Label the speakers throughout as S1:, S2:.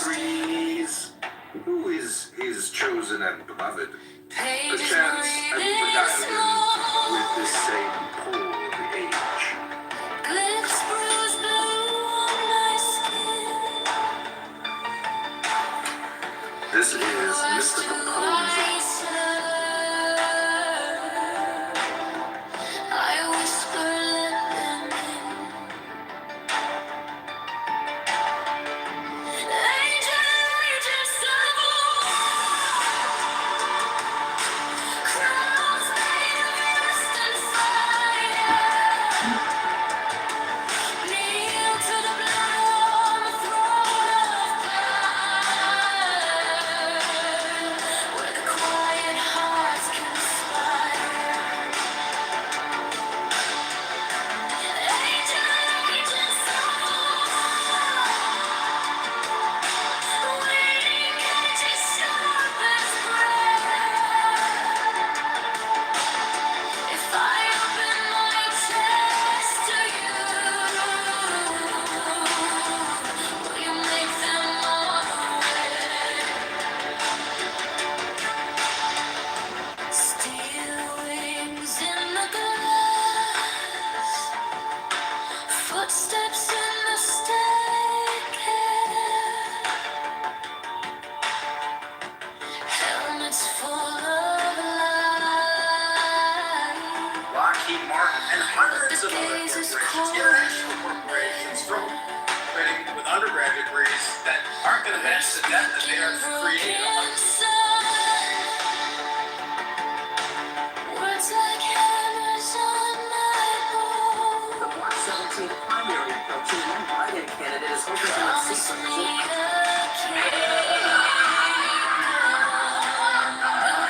S1: breeze. Who is his chosen and beloved? Perchance I will beguile him with this same pull of the age. Lips bruise blue on my skin. This is Mystical Poems. I whisper, let them in. Angel, agents of crowds made of rust and fire. Kneel to the blood on the throne of God, where the quiet hearts conspire. Angel, agents of waiting edges sharp as breath. If I open my chest to you, will you make them all aware? Steel wings in the glass, footsteps in the staircase, helmets full of light. Lockheed Martin and hundreds of other international corporations graduating with undergraduate degrees that aren't going to match the debt that they are creating. Words like hammers on my bones. The Block 17 primary approach, one write-in candidate is hoping to unseat the result.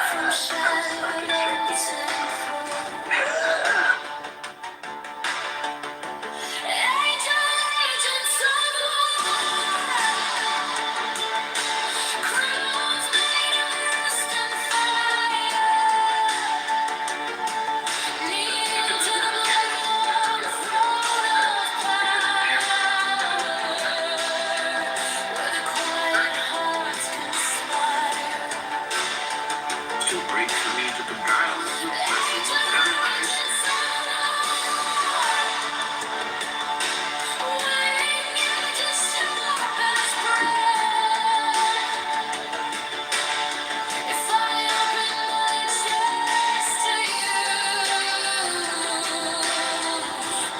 S1: From shadows and agents of crowds made of rust and fire. Kneel to the blood on the throne of power, where the quiet hearts conspire. Too great for me to beguile the blessings of paradise. Waiting edges sharp as breath. If I open my chest to you,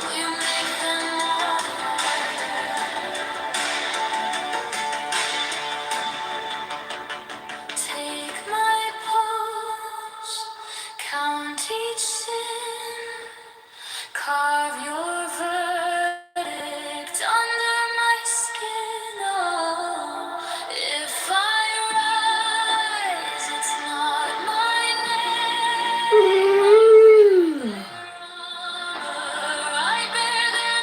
S1: will you make them all aware? Take my pulse, count each sin, carve your verdict under my skin. Oh, if I rise, it's not my name. I bear their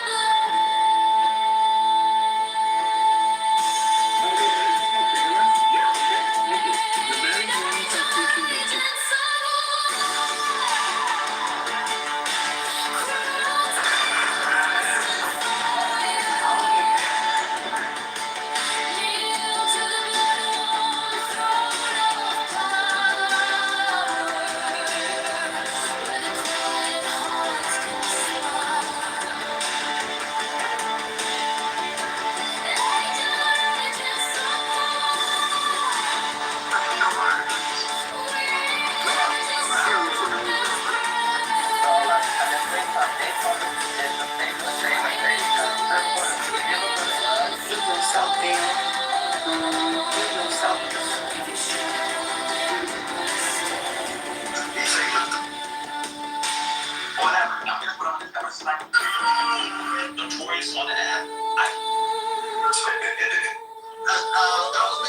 S1: whatever. I'm gonna put on this ever slack. Notorious on the app. That was me.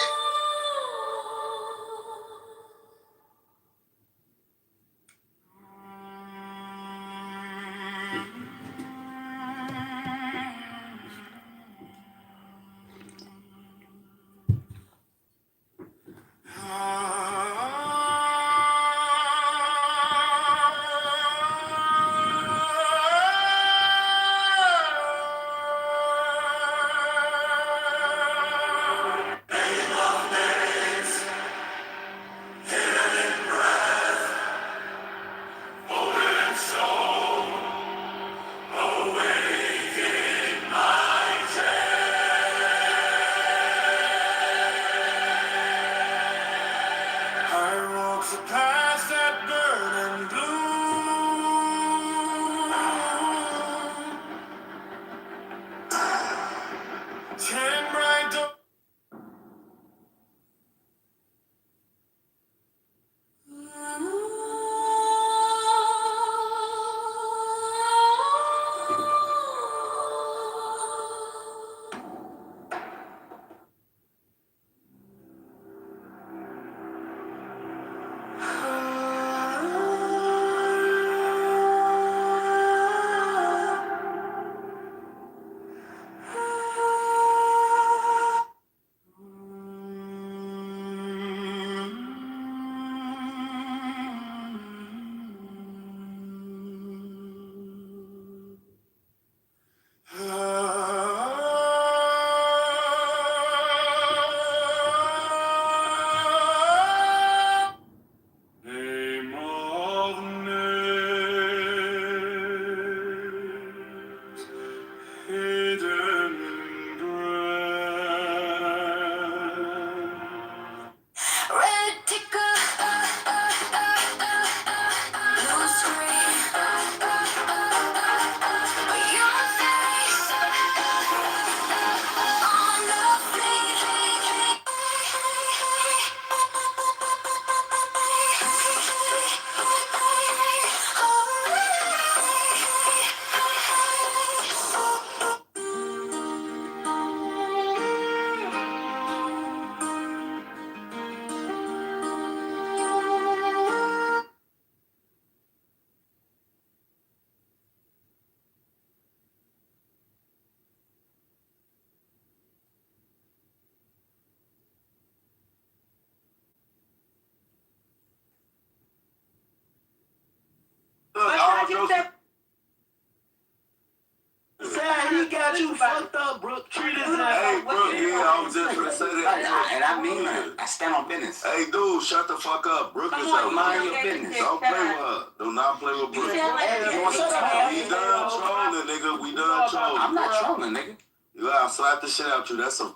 S2: He got you fucked up, Brooke. Treat us like
S3: hey, Brooke, yeah, I was just gonna say that.
S2: And I mean that. I stand on business.
S3: Hey, dude, shut the fuck up. Brooke is out.
S2: Mind your business.
S3: Don't play with her. Do not play with Brooke. We done trolling, nigga. We done trolling.
S2: I'm not trolling, nigga.
S3: You gotta slap the shit out you. That's a...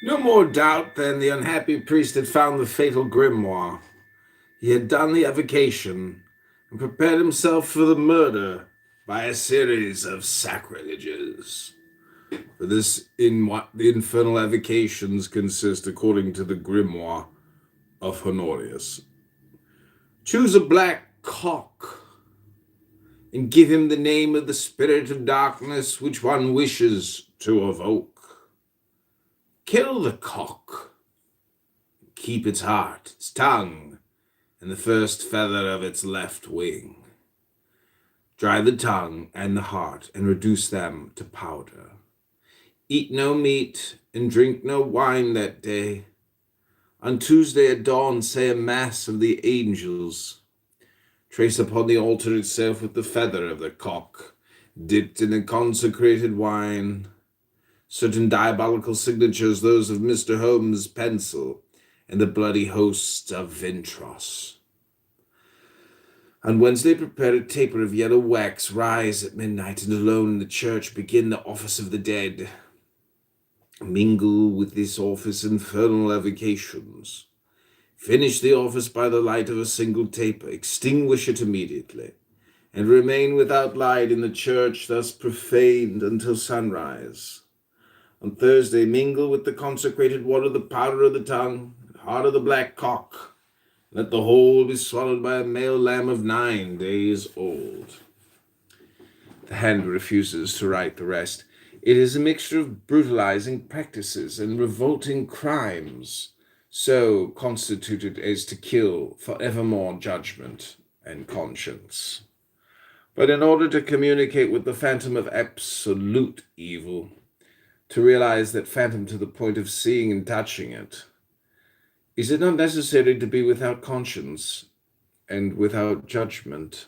S4: No more doubt than the unhappy priest had found the fatal grimoire. He had done the evocation and prepared himself for the murder by a series of sacrileges. For this, in what the infernal evocations consist, according to the grimoire of Honorius. Choose a black cock and give him the name of the spirit of darkness which one wishes to evoke. Kill the cock. Keep its heart, its tongue, and the first feather of its left wing. Dry the tongue and the heart and reduce them to powder. Eat no meat and drink no wine that day. On Tuesday at dawn say a mass of the angels. Trace upon the altar itself with the feather of the cock, dipped in a consecrated wine, certain diabolical signatures, those of Mr. Holmes' pencil, and the bloody hosts of Vintros. On Wednesday prepare a taper of yellow wax, rise at midnight, and alone in the church begin the office of the dead. Mingle with this office infernal evocations. Finish the office by the light of a single taper, extinguish it immediately, and remain without light in the church thus profaned until sunrise. On Thursday, mingle with the consecrated water the powder of the tongue, and heart of the black cock. Let the whole be swallowed by a male lamb of 9 days old. The hand refuses to write the rest. It is a mixture of brutalizing practices and revolting crimes, so constituted as to kill forevermore judgment and conscience. But in order to communicate with the phantom of absolute evil, to realize that phantom to the point of seeing and touching it, is it not necessary to be without conscience and without judgment?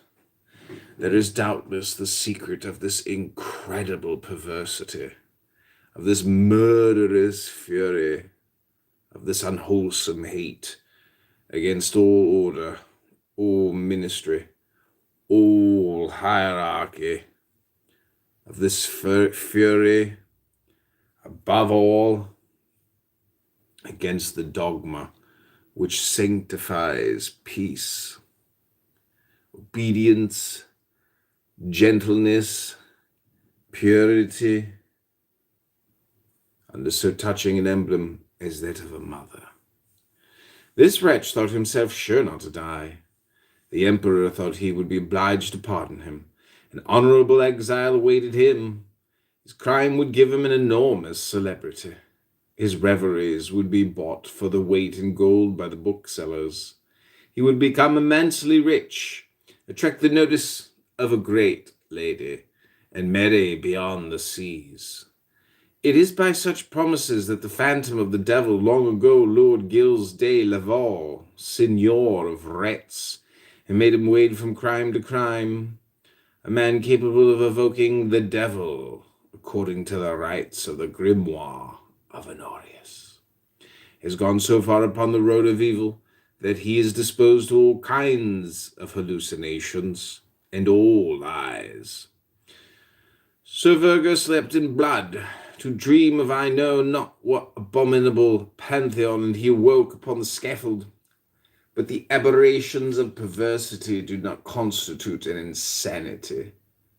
S4: There is doubtless the secret of this incredible perversity, of this murderous fury, of this unwholesome hate against all order, all ministry, all hierarchy, of this fury, above all, against the dogma which sanctifies peace, obedience, gentleness, purity, under so touching an emblem as that of a mother. This wretch thought himself sure not to die. The emperor thought he would be obliged to pardon him. An honorable exile awaited him. His crime would give him an enormous celebrity. His reveries would be bought for the weight in gold by the booksellers. He would become immensely rich, attract the notice of a great lady, and marry beyond the seas. It is by such promises that the phantom of the devil long ago lured Gilles de Laval, Signor of Retz, and made him wade from crime to crime, a man capable of evoking the devil, according to the rites of the grimoire of Honorius, has gone so far upon the road of evil that he is disposed to all kinds of hallucinations and all lies. Sir Virgo slept in blood, to dream of I know not what abominable pantheon, and he awoke upon the scaffold. But the aberrations of perversity do not constitute an insanity.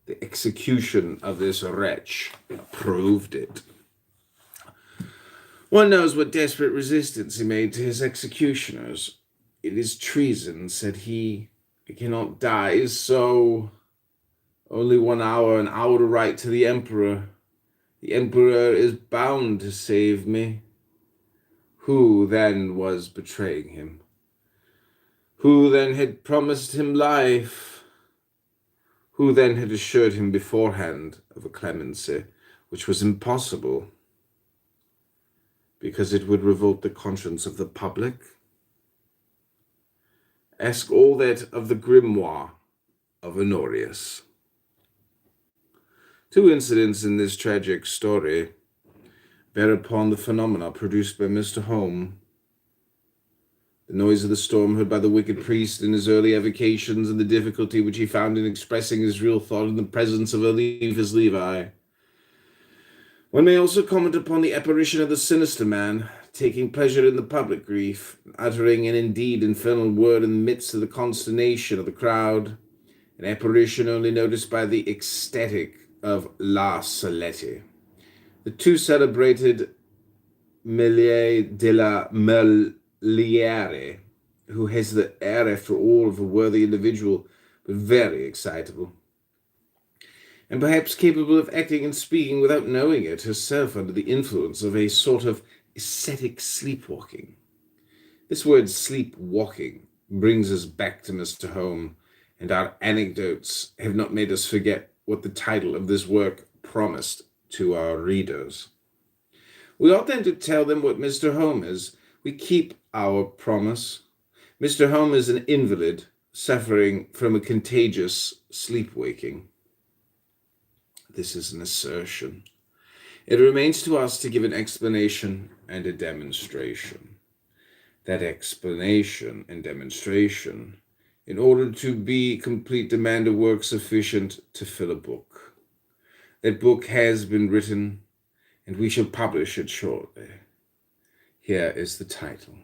S4: The execution of this wretch proved it. One knows what desperate resistance he made to his executioners. It is treason, said he. I cannot die so. Only 1 hour, an hour to write to the emperor. The emperor is bound to save me. Who then was betraying him? Who then had promised him life? Who then had assured him beforehand of a clemency, which was impossible, because it would revolt the conscience of the public? Ask all that of the grimoire of Honorius. 2 incidents in this tragic story bear upon the phenomena produced by Mr. Home. The noise of the storm heard by the wicked priest in his early avocations, and the difficulty which he found in expressing his real thought in the presence of Eliphas Levi. One may also comment upon the apparition of the sinister man, taking pleasure in the public grief, uttering an indeed infernal word in the midst of the consternation of the crowd, an apparition only noticed by the ecstatic of La Salette. The 2 celebrated Melier de la Meliere, who has the air, after all, of a worthy individual, but very excitable, and perhaps capable of acting and speaking without knowing it herself, under the influence of a sort of ascetic sleepwalking. This word sleepwalking brings us back to Mr. Home, and our anecdotes have not made us forget what the title of this work promised to our readers. We ought then to tell them what Mr. Home is. We keep our promise. Mr. Home is an invalid suffering from a contagious sleepwaking. This is an assertion. It remains to us to give an explanation and a demonstration. That explanation and demonstration, in order to be complete, demand a work sufficient to fill a book. That book has been written, and we shall publish it shortly. Here is the title: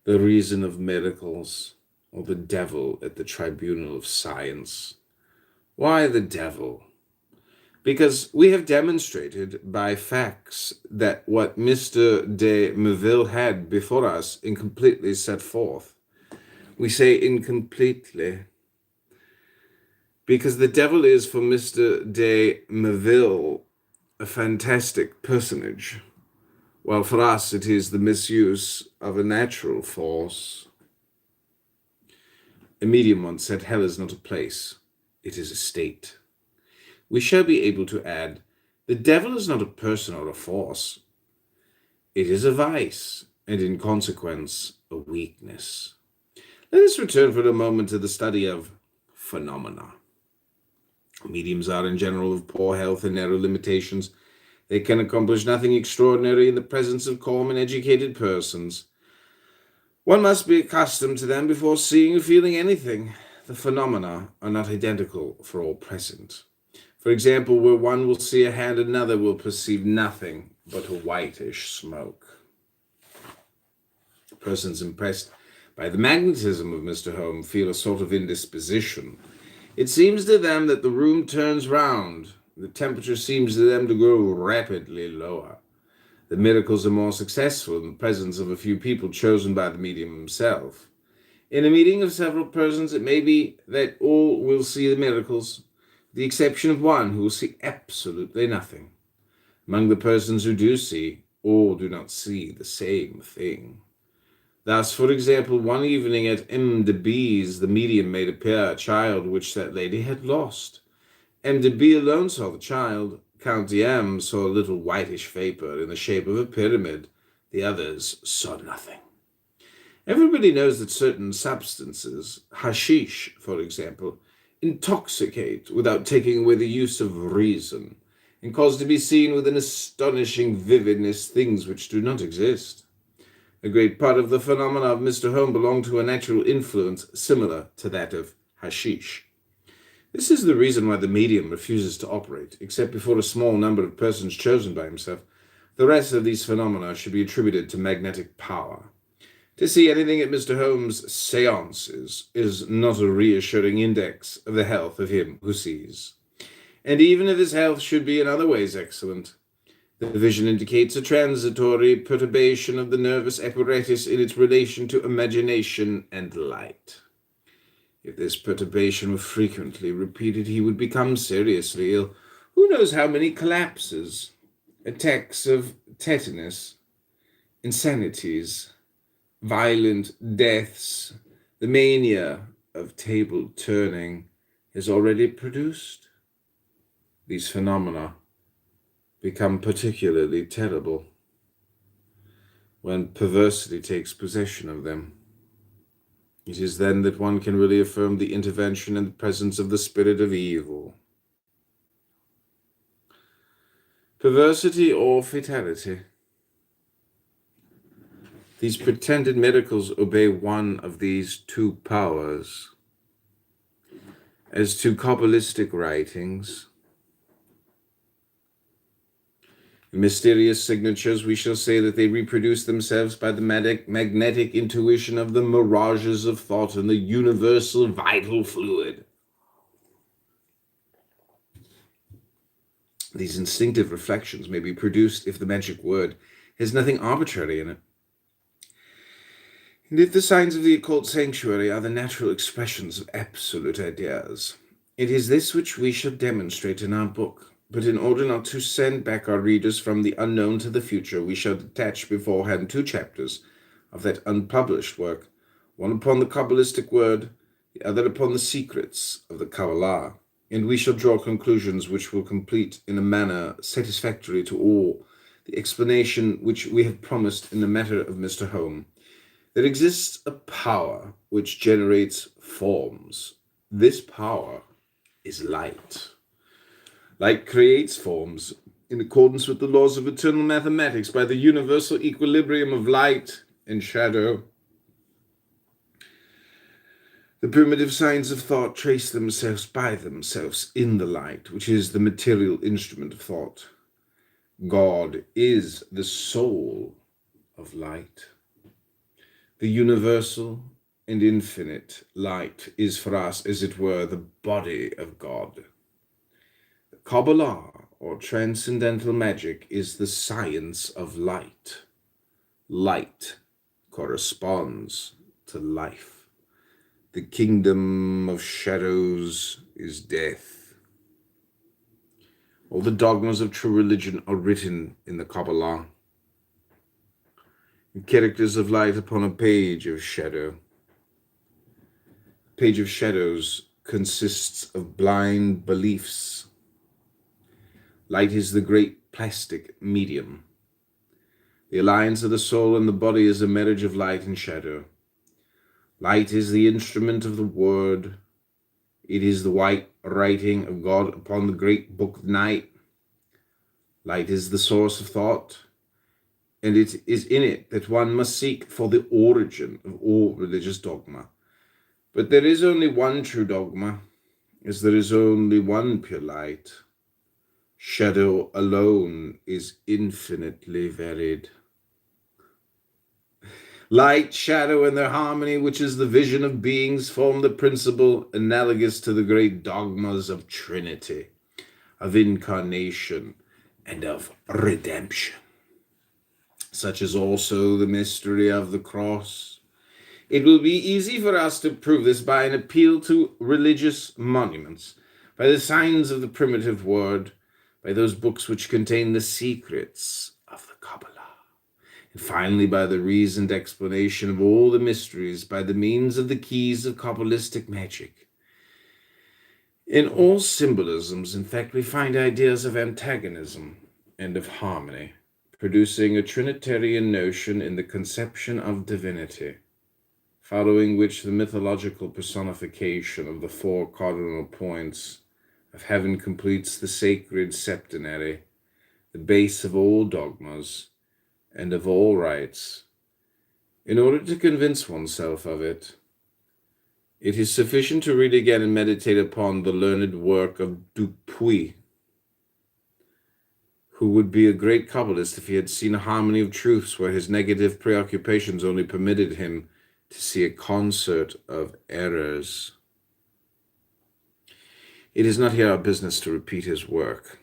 S4: The Reason of Miracles, or the Devil at the Tribunal of Science. Why the devil? Because we have demonstrated by facts that what Mr. de Merville had before us incompletely set forth. We say incompletely because the devil is, for Mr. de Merville, a fantastic personage, while for us it is the misuse of a natural force. A medium once said, hell is not a place, it is a state. We shall be able to add, the devil is not a person or a force. It is a vice, and in consequence, a weakness. Let us return for a moment to the study of phenomena. Mediums are in general of poor health and narrow limitations. They can accomplish nothing extraordinary in the presence of calm and educated persons. One must be accustomed to them before seeing or feeling anything. The phenomena are not identical for all present. For example, where one will see a hand, another will perceive nothing but a whitish smoke. Persons impressed by the magnetism of Mr. Home feel a sort of indisposition. It seems to them that the room turns round. The temperature seems to them to grow rapidly lower. The miracles are more successful in the presence of a few people chosen by the medium himself. In a meeting of several persons, it may be that all will see the miracles, with the exception of one who will see absolutely nothing. Among the persons who do see, all do not see the same thing. Thus, for example, one evening at M. de B's, the medium made appear a child which that lady had lost. M. de B alone saw the child. Count M. saw a little whitish vapor in the shape of a pyramid. The others saw nothing. Everybody knows that certain substances, hashish, for example, intoxicate without taking away the use of reason, and cause to be seen with an astonishing vividness things which do not exist. A great part of the phenomena of Mr. Home belong to a natural influence similar to that of hashish. This is the reason why the medium refuses to operate, except before a small number of persons chosen by himself. The rest of these phenomena should be attributed to magnetic power. To see anything at Mr. Holmes' seances is not a reassuring index of the health of him who sees. And even if his health should be in other ways excellent, the vision indicates a transitory perturbation of the nervous apparatus in its relation to imagination and light. If this perturbation were frequently repeated, he would become seriously ill. Who knows how many collapses, attacks of tetanus, insanities, violent deaths, the mania of table turning has already produced? These phenomena become particularly terrible when perversity takes possession of them. It is then that one can really affirm the intervention and the presence of the spirit of evil. Perversity or fatality. These pretended miracles obey one of these two powers. As to Kabbalistic writings, mysterious signatures, we shall say that they reproduce themselves by the magnetic intuition of the mirages of thought and the universal vital fluid. These instinctive reflections may be produced if the magic word has nothing arbitrary in it. And if the signs of the occult sanctuary are the natural expressions of absolute ideas, it is this which we shall demonstrate in our book. But in order not to send back our readers from the unknown to the future, we shall detach beforehand 2 chapters of that unpublished work, one upon the Kabbalistic word, the other upon the secrets of the Kabbalah, and we shall draw conclusions which will complete in a manner satisfactory to all the explanation which we have promised in the matter of Mr. Home. There exists a power which generates forms. This power is light. Light creates forms in accordance with the laws of eternal mathematics by the universal equilibrium of light and shadow. The primitive signs of thought trace themselves by themselves in the light, which is the material instrument of thought. God is the soul of light. The universal and infinite light is for us, as it were, the body of God. Kabbalah, or transcendental magic, is the science of light. Light corresponds to life. The kingdom of shadows is death. All the dogmas of true religion are written in the Kabbalah. The characters of light upon a page of shadow. A page of shadows consists of blind beliefs. Light is the great plastic medium. The alliance of the soul and the body is a marriage of light and shadow. Light is the instrument of the word. It is the white writing of God upon the great book of night. Light is the source of thought, and it is in it that one must seek for the origin of all religious dogma. But there is only one true dogma, as there is only one pure light. Shadow alone is infinitely varied. Light, shadow, and their harmony, which is the vision of beings, form the principle analogous to the great dogmas of Trinity, of incarnation, and of redemption. Such is also the mystery of the cross. It will be easy for us to prove this by an appeal to religious monuments, by the signs of the primitive word, by those books which contain the secrets of the Kabbalah, and finally by the reasoned explanation of all the mysteries by the means of the keys of Kabbalistic magic. In all symbolisms, in fact, we find ideas of antagonism and of harmony, producing a Trinitarian notion in the conception of divinity, following which the mythological personification of the 4 cardinal points of heaven completes the sacred septenary, the base of all dogmas and of all rites. In order to convince oneself of it, It is sufficient to read again and meditate upon the learned work of Dupuy, who would be a great Kabbalist if he had seen a harmony of truths where his negative preoccupations only permitted him to see a concert of errors. It is not here our business to repeat his work,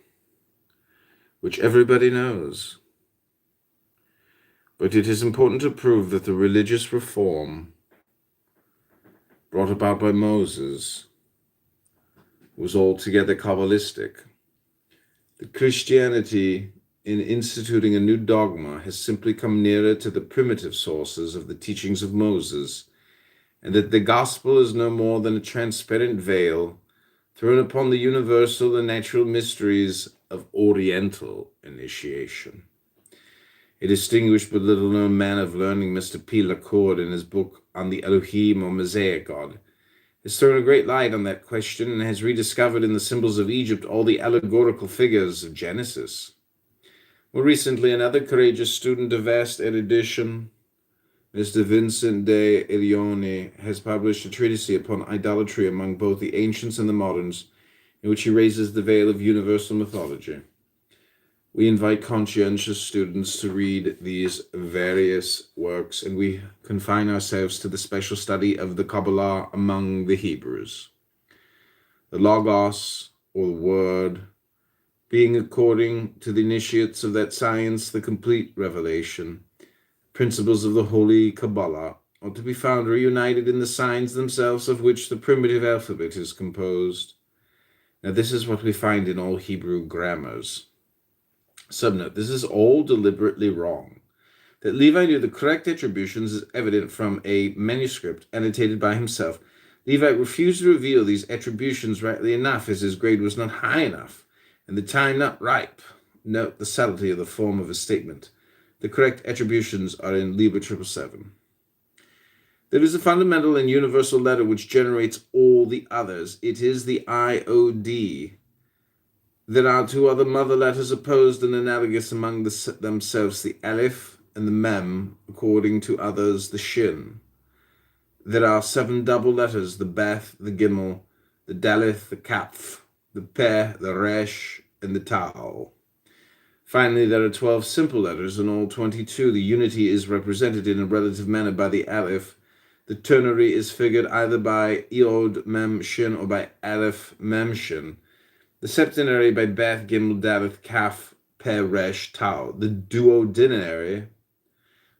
S4: which everybody knows. But it is important to prove that the religious reform brought about by Moses was altogether Kabbalistic. The Christianity in instituting a new dogma has simply come nearer to the primitive sources of the teachings of Moses, and that the gospel is no more than a transparent veil thrown upon the universal and natural mysteries of Oriental initiation. A distinguished but little-known man of learning, Mr. P. Lacourde, in his book on the Elohim or Mosaic God, has thrown a great light on that question and has rediscovered in the symbols of Egypt all the allegorical figures of Genesis. More recently, another courageous student of vast erudition, Mr. Vincent de Elione, has published a treatise upon idolatry among both the ancients and the moderns, in which he raises the veil of universal mythology. We invite conscientious students to read these various works, and we confine ourselves to the special study of the Kabbalah among the Hebrews. The Logos, or the Word, being according to the initiates of that science the complete revelation, principles of the Holy Kabbalah are to be found reunited in the signs themselves of which the primitive alphabet is composed. Now this is what we find in all Hebrew grammars. Subnote, this is all deliberately wrong. That Levi knew the correct attributions is evident from a manuscript annotated by himself. Levi refused to reveal these attributions rightly enough, as his grade was not high enough, and the time not ripe. Note the subtlety of the form of his statement. The correct attributions are in Liber 777. There is a fundamental and universal letter which generates all the others. It is the IOD. There are two other mother letters opposed and analogous among themselves, the Aleph and the Mem, according to others, the Shin. There are 7 double letters, the Beth, the Gimel, the Daleth, the Kapf, the Peh, the Resh, and the Tau. Finally, there are 12 simple letters, in all 22. The unity is represented in a relative manner by the Aleph. The ternary is figured either by Iod, Mem, Shin, or by Aleph, Mem, Shin. The septenary by Beth, Gimel, Daleth, Kaf, Peh, Resh, Tau. The duodenary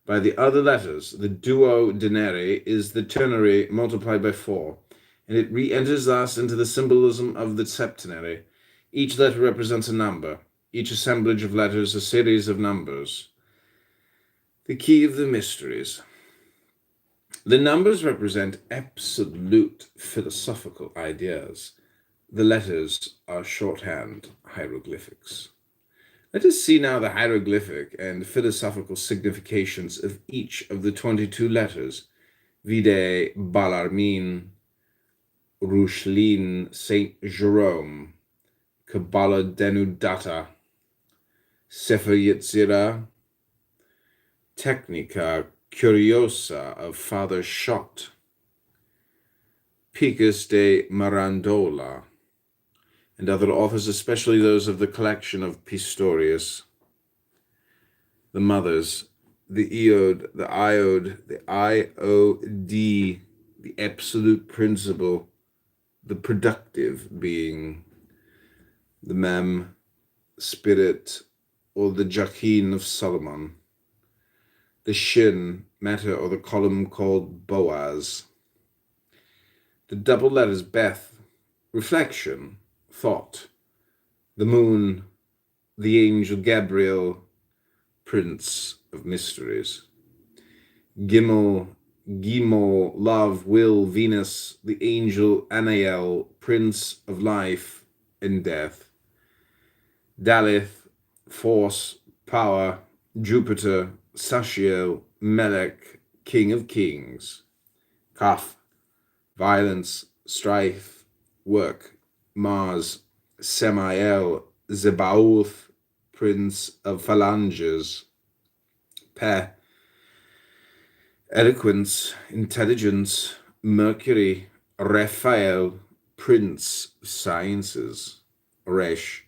S4: by the other letters. The duodenary is the ternary multiplied by 4, and it re-enters thus into the symbolism of the septenary. Each letter represents a number. Each assemblage of letters a series of numbers. The key of the mysteries. The numbers represent absolute philosophical ideas. The letters are shorthand hieroglyphics. Let us see now the hieroglyphic and philosophical significations of each of the 22 letters. Vide Balarmin, Rushlin, Saint Jerome, Kabbalah Denudata, Sefer Yetzirah, Technica Curiosa of Father Schott, Picus de Mirandola, and other authors, especially those of the collection of Pistorius. The mothers, the Eod, the Iod, the IOD, the absolute principle, the productive being, the Mem, spirit, or the Jachin of Solomon, the Shin, matter, or the column called Boaz, the double letters Beth, reflection, thought, the moon, the angel Gabriel, prince of mysteries, Gimel, love, will, Venus, the angel Anael, prince of life and death, Daleth, force, power, Jupiter, Sachiel, Melech, king of kings, Kaf, violence, strife, work, Mars, Samael, Zebaoth, prince of phalanges, Peh, eloquence, intelligence, Mercury, Raphael, Prince of Sciences. Resh,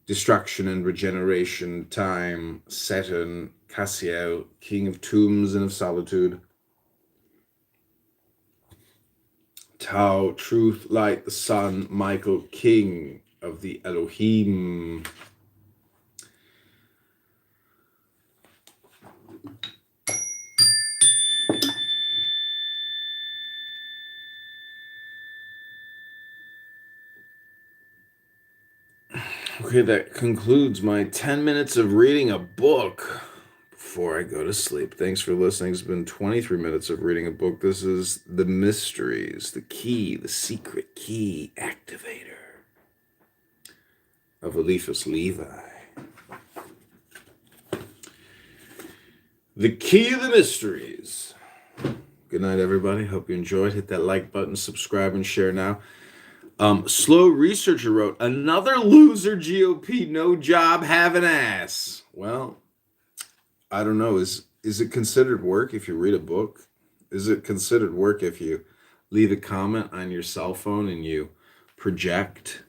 S4: Destruction and Regeneration. Time, Saturn. Cassiel, King of Tombs and of Solitude. Tau, Truth, Light, the Sun. Michael, King of the Elohim. Okay, that concludes my 10 minutes of reading a book before I go to sleep. Thanks for listening. It's been 23 minutes of reading a book. This is The Mysteries, the Key, the Secret Key Activator of Eliphas Levi. The Key of the Mysteries. Good night, everybody. Hope you enjoyed. Hit that like button, subscribe, and share now. Slow Researcher wrote, another loser GOP, no job, have an ass. Well, I don't know. Is it considered work if you read a book? Is it considered work if you leave a comment on your cell phone and you project?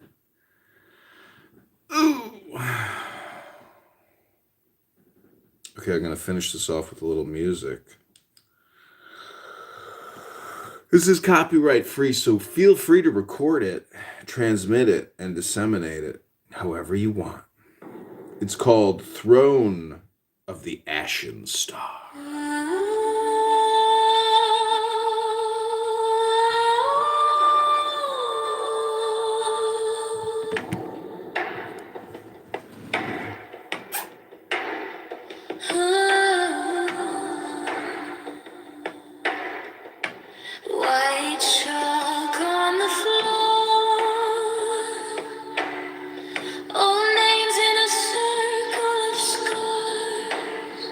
S4: Ooh. Okay, I'm going to finish this off with a little music. This is copyright free, so feel free to record it, transmit it, and disseminate it however you want. It's called Throne of the Ashen Star.
S1: White chalk on the floor, old names in a circle of scars.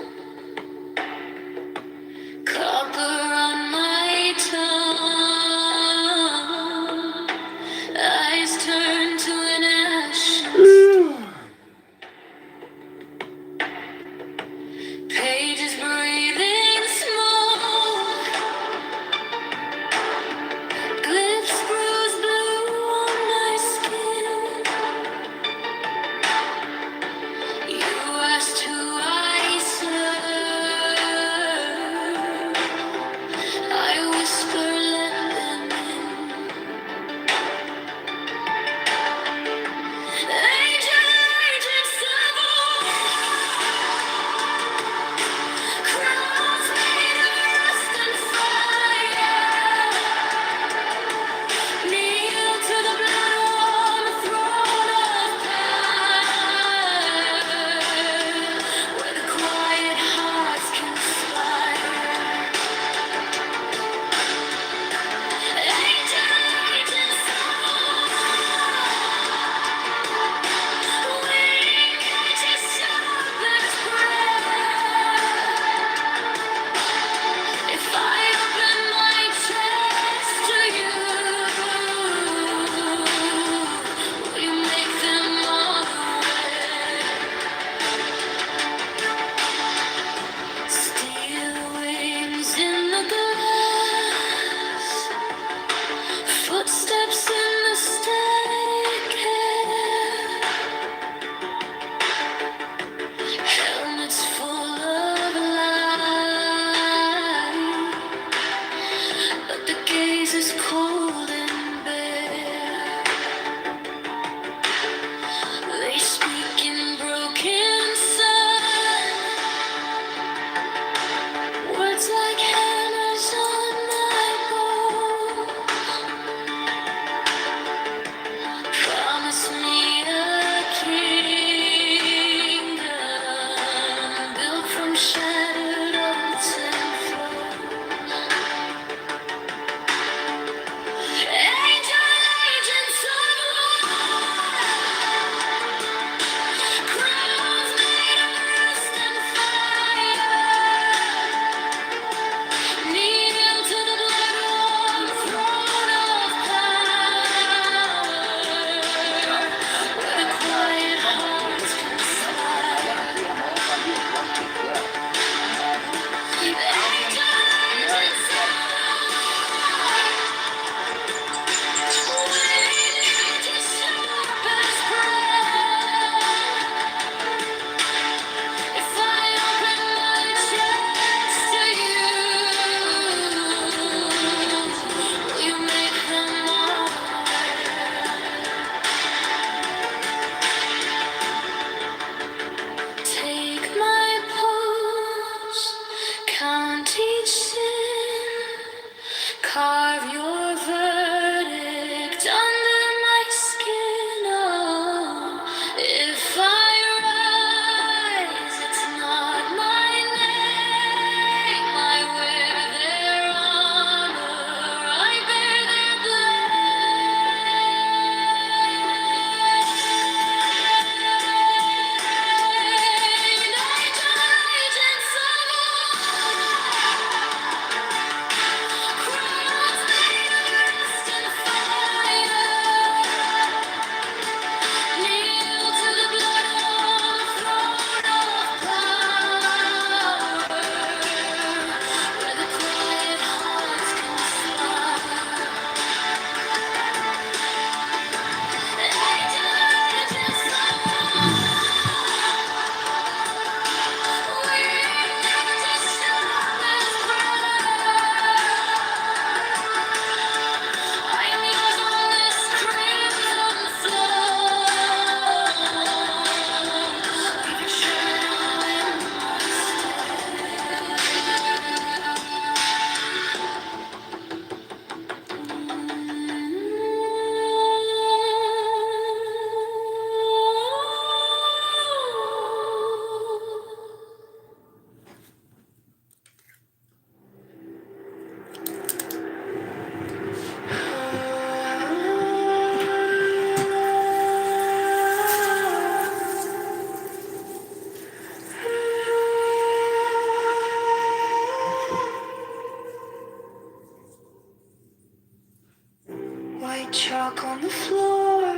S1: on the floor.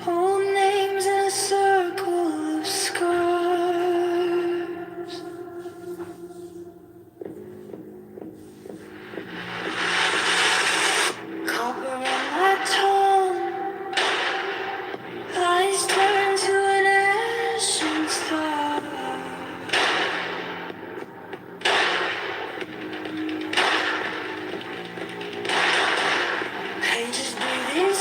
S1: Old names in a circle of scars. Copper in my tongue. Eyes turn to an ashen star. Pages breathing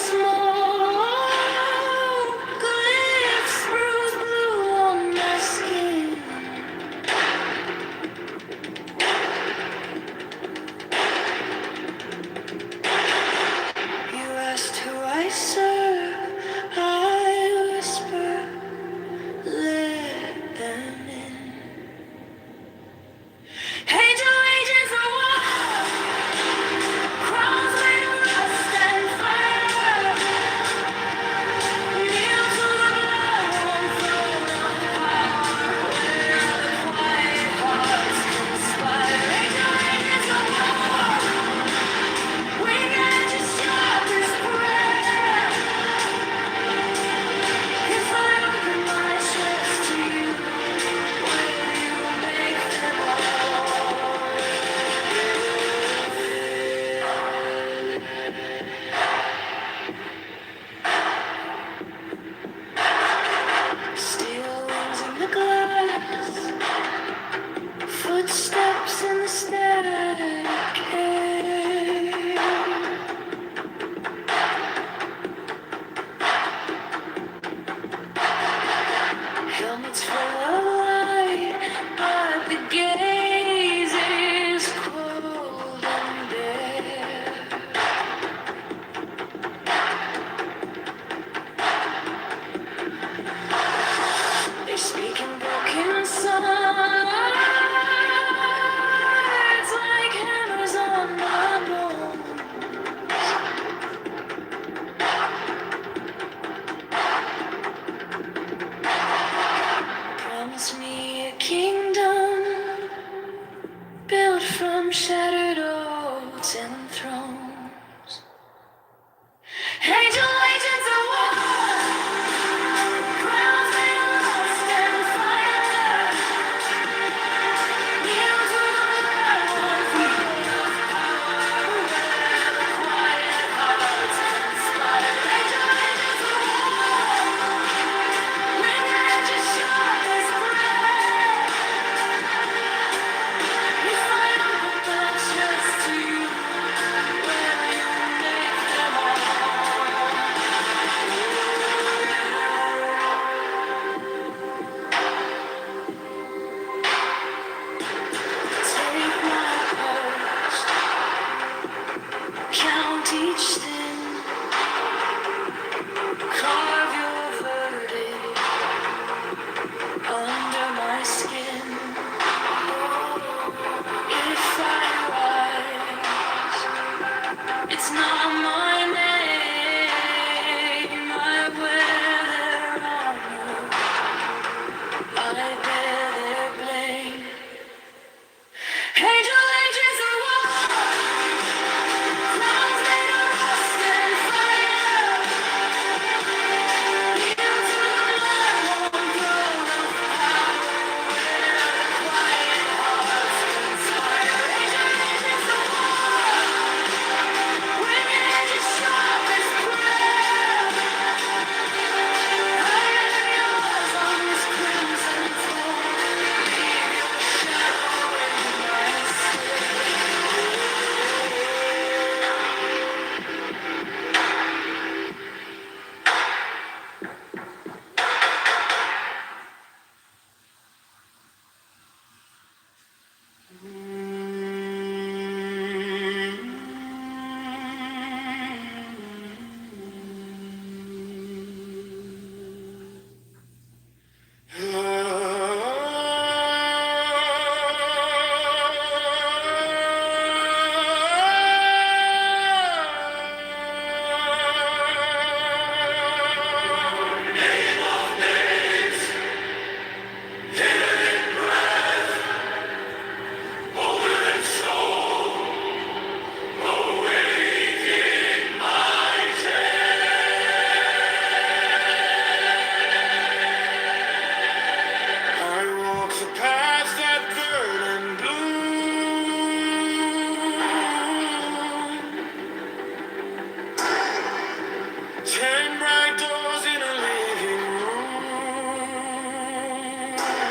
S1: Ten bright doors in a living room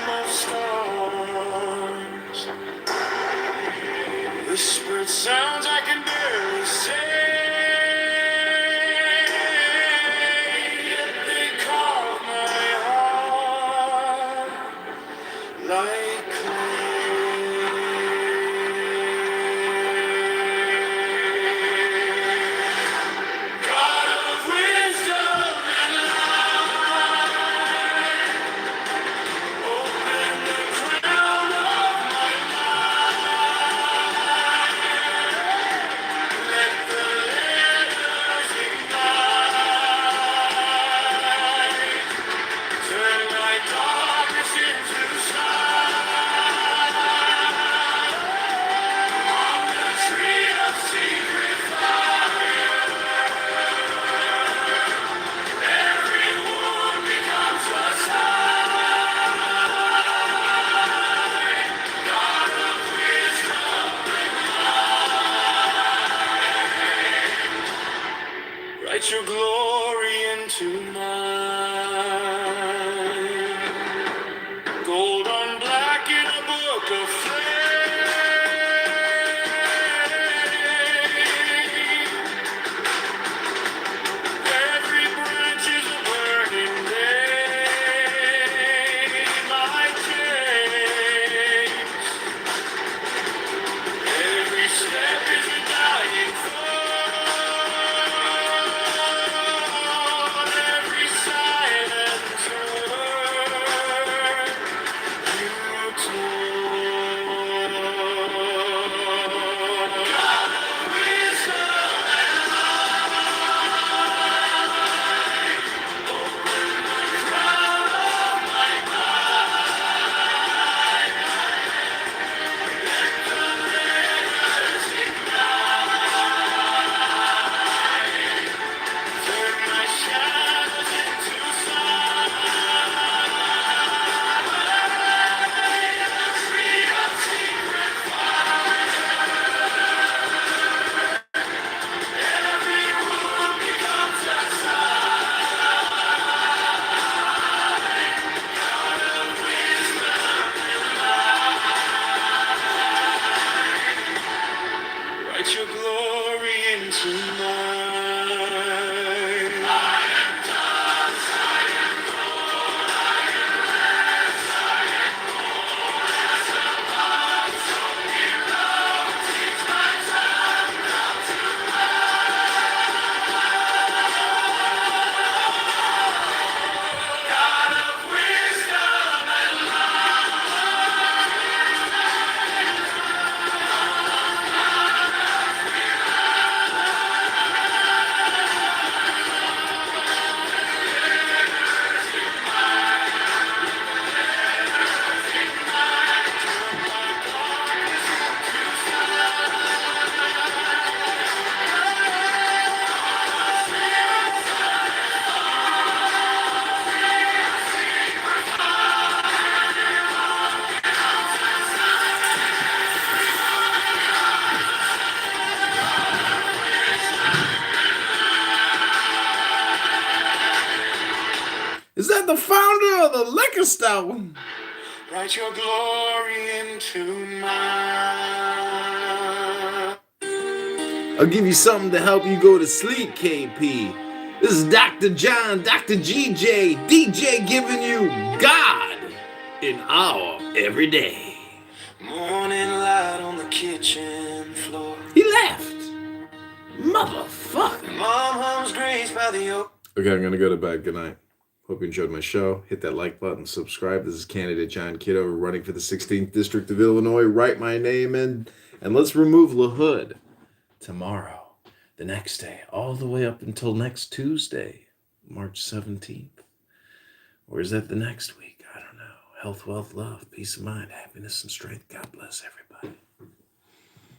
S1: of stars. Whispered sounds I can barely say. Yet they carve my heart like clay. God of wisdom and light, open the crown of my mind. Let the letters ignite. Turn my darkness into sunlight. On the tree of secret fire, every wound becomes a sign. God of wisdom, write your glory into mine. Gold on black in a book of flame. Every branch is a burning day. My chains. Every step is a dying fall. Every silence word you told. God of wisdom and light, open the crown of my mind. Let the letters ignite. Turn my shadows into sunlight. A tree of secret fire. Every wound becomes a sign. God of wisdom and light, write your glory into mine. I am dust, I am gold, I am less, I am gold as a pot. So in love, teach my tongue how to love. God of wisdom and
S4: Is that the founder of the liquor store?
S1: write your glory into mine.
S4: I'll give you something to help you go to sleep, KP. This is Dr. John, Dr. GJ, DJ giving you God in our everyday.
S1: Morning light on the kitchen floor.
S4: He left. Motherfucker.
S1: Mom hums grace by the oak.
S4: Okay, I'm gonna go to bed. Good night. Hope you enjoyed my show. Hit that like button, subscribe. This is candidate John Kitover running for the 16th District of Illinois. Write my name in, and let's remove LaHood tomorrow, the next day, all the way up until next Tuesday, March 17th. Or is that the next week? I don't know. Health, wealth, love, peace of mind, happiness, and strength. God bless everybody.